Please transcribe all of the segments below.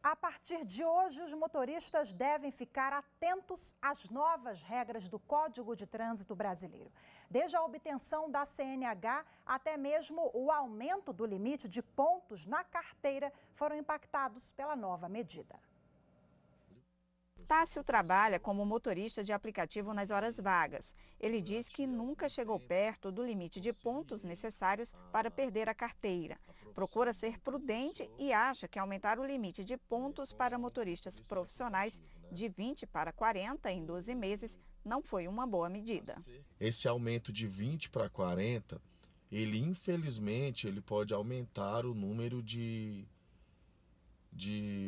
A partir de hoje, os motoristas devem ficar atentos às novas regras do Código de Trânsito Brasileiro. Desde a obtenção da CNH até mesmo o aumento do limite de pontos na carteira foram impactados pela nova medida. Tássio trabalha como motorista de aplicativo nas horas vagas. Ele diz que nunca chegou perto do limite de pontos necessários para perder a carteira. Procura ser prudente e acha que aumentar o limite de pontos para motoristas profissionais de 20 para 40 em 12 meses não foi uma boa medida. Esse aumento de 20 para 40, infelizmente, ele pode aumentar o número de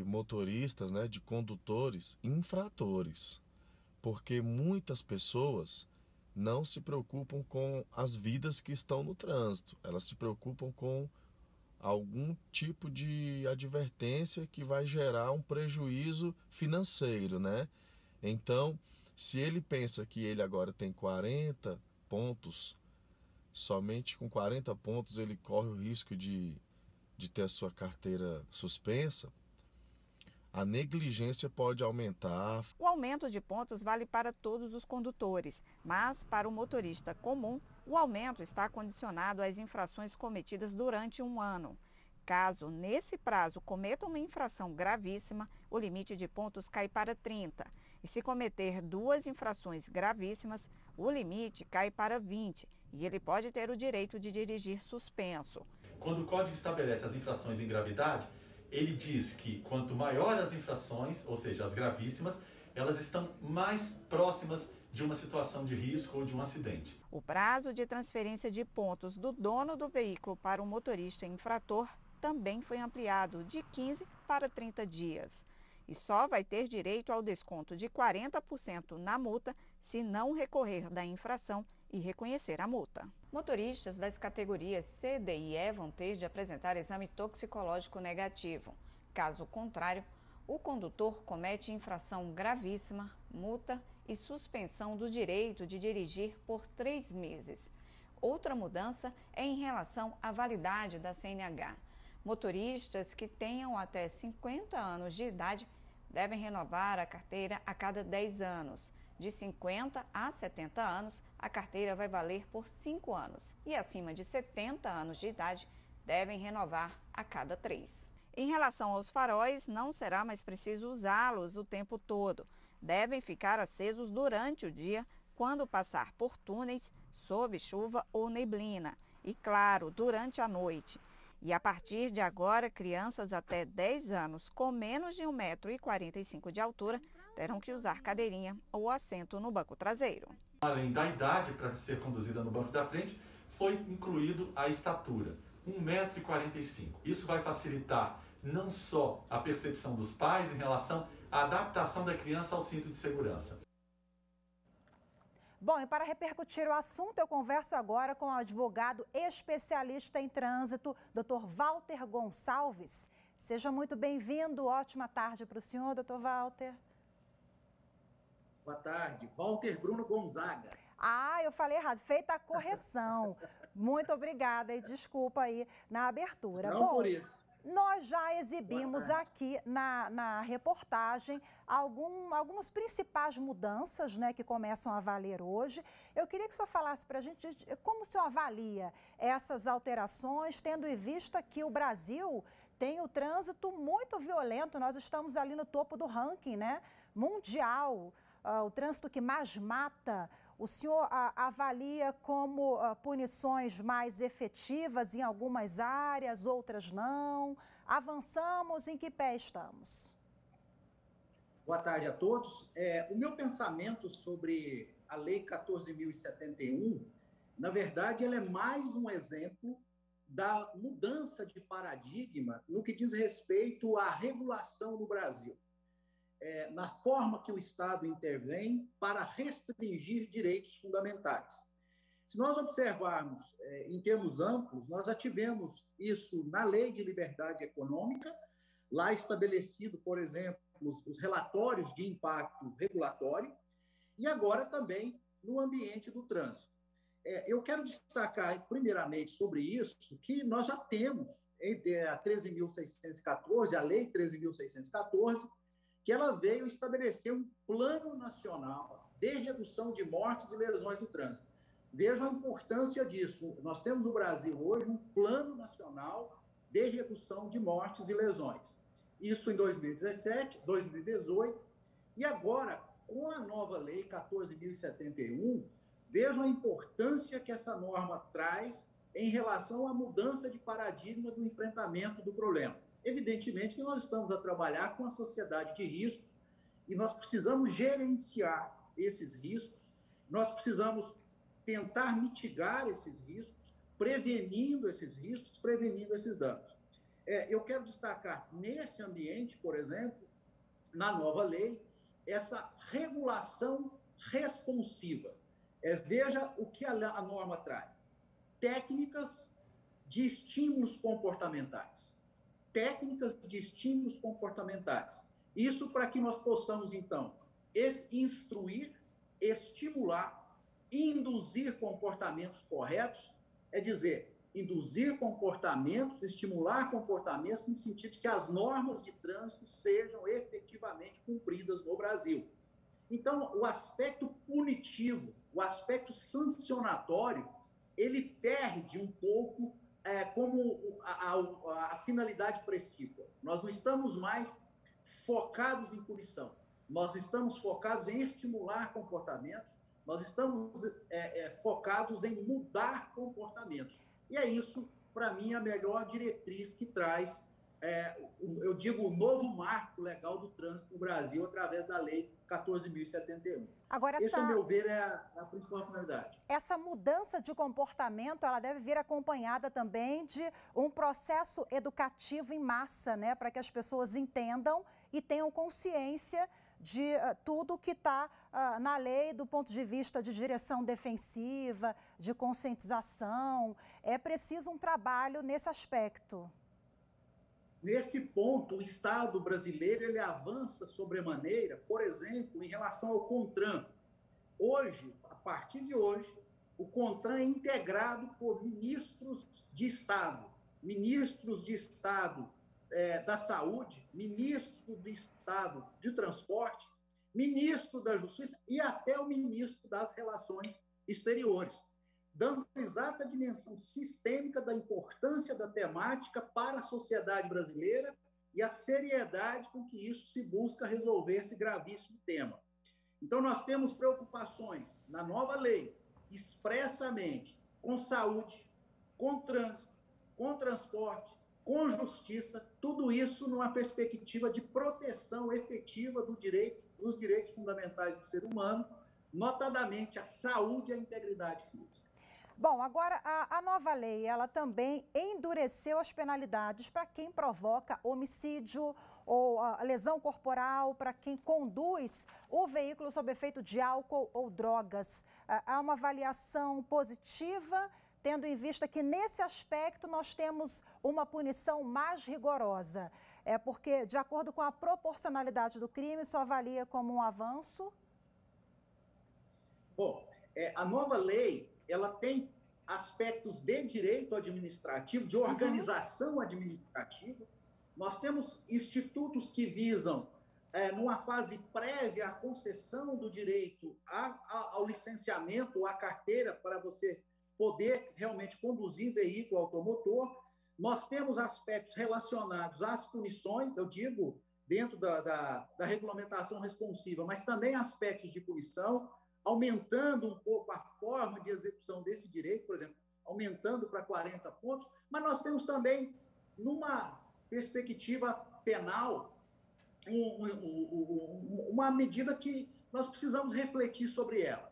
motoristas, né, de condutores infratores, porque muitas pessoas não se preocupam com as vidas que estão no trânsito, elas se preocupam com algum tipo de advertência que vai gerar um prejuízo financeiro, né? Então, se ele pensa que ele agora tem 40 pontos, somente com 40 pontos ele corre o risco de ter a sua carteira suspensa, a negligência pode aumentar. O aumento de pontos vale para todos os condutores, mas para o motorista comum, o aumento está condicionado às infrações cometidas durante um ano. Caso, nesse prazo, cometa uma infração gravíssima, o limite de pontos cai para 30. E se cometer 2 infrações gravíssimas, o limite cai para 20 e ele pode ter o direito de dirigir suspenso. Quando o Código estabelece as infrações em gravidade, ele diz que quanto maior as infrações, ou seja, as gravíssimas, elas estão mais próximas de uma situação de risco ou de um acidente. O prazo de transferência de pontos do dono do veículo para o motorista infrator também foi ampliado de 15 para 30 dias. E só vai ter direito ao desconto de 40% na multa se não recorrer da infração e reconhecer a multa. Motoristas das categorias C, D e E vão ter de apresentar exame toxicológico negativo. Caso contrário, o condutor comete infração gravíssima, multa e suspensão do direito de dirigir por 3 meses. Outra mudança é em relação à validade da CNH. Motoristas que tenham até 50 anos de idade devem renovar a carteira a cada 10 anos. De 50 a 70 anos, a carteira vai valer por 5 anos. E acima de 70 anos de idade, devem renovar a cada 3. Em relação aos faróis, não será mais preciso usá-los o tempo todo. Devem ficar acesos durante o dia, quando passar por túneis, sob chuva ou neblina. E, claro, durante a noite. E a partir de agora, crianças até 10 anos com menos de 1,45 m de altura terão que usar cadeirinha ou assento no banco traseiro. Além da idade para ser conduzida no banco da frente, foi incluído a estatura, 1,45 m. Isso vai facilitar não só a percepção dos pais em relação à adaptação da criança ao cinto de segurança. Bom, e para repercutir o assunto, eu converso agora com o advogado especialista em trânsito, Dr. Walter Gonçalves. Seja muito bem-vindo, ótima tarde para o senhor, Dr. Walter. Boa tarde, Walter Bruno Gonzaga. Ah, eu falei errado, feita a correção. Muito obrigada e desculpa aí na abertura. Não, bom, por isso. Nós já exibimos aqui na reportagem algumas principais mudanças, né, que começam a valer hoje. Eu queria que o senhor falasse para a gente como o senhor avalia essas alterações, tendo em vista que o Brasil tem o trânsito muito violento. Nós estamos ali no topo do ranking, né, mundial. O trânsito que mais mata. O senhor avalia como punições mais efetivas em algumas áreas, outras não? Avançamos, em que pé estamos? Boa tarde a todos. O meu pensamento sobre a Lei 14.071, na verdade, ela é mais um exemplo da mudança de paradigma no que diz respeito à regulação no Brasil. Na forma que o Estado intervém para restringir direitos fundamentais. Se nós observarmos em termos amplos, nós já tivemos isso na Lei de Liberdade Econômica, lá estabelecido, por exemplo, os relatórios de impacto regulatório, e agora também no ambiente do trânsito. Eu quero destacar, primeiramente, sobre isso, que nós já temos a 13.614, a Lei 13.614, que ela veio estabelecer um plano nacional de redução de mortes e lesões no trânsito. Vejam a importância disso. Nós temos no Brasil hoje um plano nacional de redução de mortes e lesões. Isso em 2017, 2018, e agora, com a nova Lei 14.071, vejam a importância que essa norma traz em relação à mudança de paradigma do enfrentamento do problema. Evidentemente que nós estamos a trabalhar com a sociedade de riscos e nós precisamos gerenciar esses riscos, nós precisamos tentar mitigar esses riscos, prevenindo esses riscos, prevenindo esses danos. Eu quero destacar nesse ambiente, por exemplo, na nova lei, essa regulação responsiva. Veja o que a norma traz. Técnicas de estímulos comportamentais. Técnicas de estímulos comportamentais. Isso para que nós possamos, então, instruir, estimular, induzir comportamentos corretos, é dizer, induzir comportamentos, estimular comportamentos no sentido de que as normas de trânsito sejam efetivamente cumpridas no Brasil. Então, o aspecto punitivo, o aspecto sancionatório, ele perde um pouco como a finalidade precípua. Nós não estamos mais focados em punição, nós estamos focados em estimular comportamentos, nós estamos focados em mudar comportamentos. E é isso, para mim, a melhor diretriz que traz, eu digo, o novo marco legal do trânsito no Brasil através da Lei 14.071. Agora, esse, a meu ver, é a principal finalidade. Essa mudança de comportamento, ela deve vir acompanhada também de um processo educativo em massa, né, para que as pessoas entendam e tenham consciência de tudo que está na lei do ponto de vista de direção defensiva, de conscientização. É preciso um trabalho nesse aspecto. Nesse ponto, o Estado brasileiro ele avança sobremaneira, por exemplo, em relação ao CONTRAN. Hoje, a partir de hoje, o CONTRAN é integrado por ministros de Estado da Saúde, ministro do Estado de Transporte, ministro da Justiça e até o ministro das Relações Exteriores, dando exata dimensão sistêmica da importância da temática para a sociedade brasileira e a seriedade com que isso se busca resolver esse gravíssimo tema. Então, nós temos preocupações na nova lei, expressamente, com saúde, com trânsito, com transporte, com justiça, tudo isso numa perspectiva de proteção efetiva dos direitos fundamentais do ser humano, notadamente a saúde e a integridade física. Bom, agora a nova lei, ela também endureceu as penalidades para quem provoca homicídio ou lesão corporal, para quem conduz o veículo sob efeito de álcool ou drogas. Há uma avaliação positiva, tendo em vista que nesse aspecto nós temos uma punição mais rigorosa. Porque, de acordo com a proporcionalidade do crime, isso avalia como um avanço? Bom, a nova lei, ela tem aspectos de direito administrativo, de organização administrativa. Nós temos institutos que visam, numa fase prévia, a concessão do direito ao licenciamento, à carteira, para você poder realmente conduzir veículo automotor. Nós temos aspectos relacionados às punições, eu digo, dentro da regulamentação responsiva, mas também aspectos de punição, aumentando um pouco a forma de execução desse direito, por exemplo, aumentando para 40 pontos, mas nós temos também, numa perspectiva penal, uma medida que nós precisamos refletir sobre ela.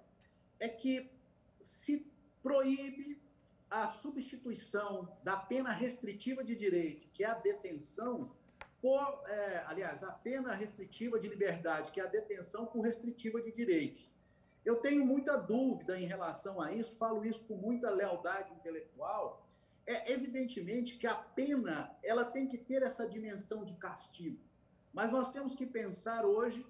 É que se proíbe a substituição da pena restritiva de direito, que é a detenção, a pena restritiva de liberdade, que é a detenção por restritiva de direitos. Eu tenho muita dúvida em relação a isso, falo isso com muita lealdade intelectual. Evidentemente que a pena ela tem que ter essa dimensão de castigo, mas nós temos que pensar hoje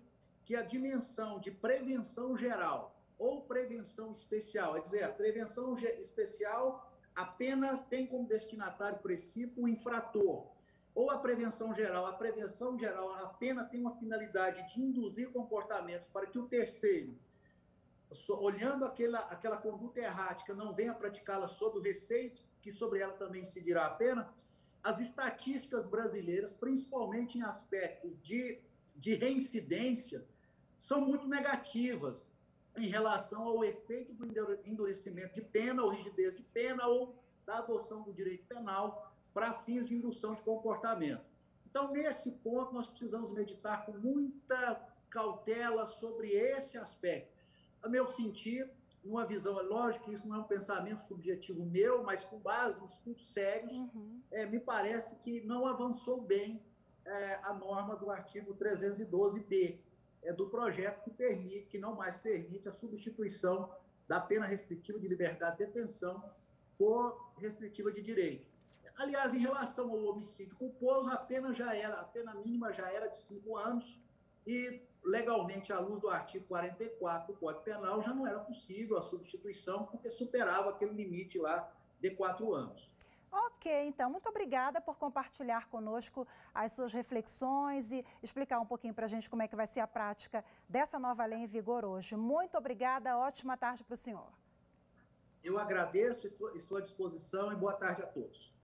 que a dimensão de prevenção geral ou prevenção especial. É dizer, a prevenção especial, a pena tem como destinatário precípio o infrator. Ou a prevenção geral, a pena tem uma finalidade de induzir comportamentos para que o terceiro, olhando aquela conduta errática, não venha praticá-la sob o receio que sobre ela também incidirá a pena. As estatísticas brasileiras, principalmente em aspectos de reincidência, são muito negativas em relação ao efeito do endurecimento de pena ou rigidez de pena ou da adoção do direito penal para fins de indução de comportamento. Então, nesse ponto, nós precisamos meditar com muita cautela sobre esse aspecto. A meu sentir, numa visão, é lógico que isso não é um pensamento subjetivo meu, mas com base em estudos sérios, me parece que não avançou bem a norma do artigo 312b do projeto que não mais permite a substituição da pena restritiva de liberdade de detenção por restritiva de direito. Aliás, em relação ao homicídio culposo, a pena mínima já era de 5 anos e, legalmente, à luz do artigo 44 do Código Penal, já não era possível a substituição porque superava aquele limite lá de 4 anos. Ok, então, muito obrigada por compartilhar conosco as suas reflexões e explicar um pouquinho para a gente como é que vai ser a prática dessa nova lei em vigor hoje. Muito obrigada, ótima tarde para o senhor. Eu agradeço, estou à disposição e boa tarde a todos.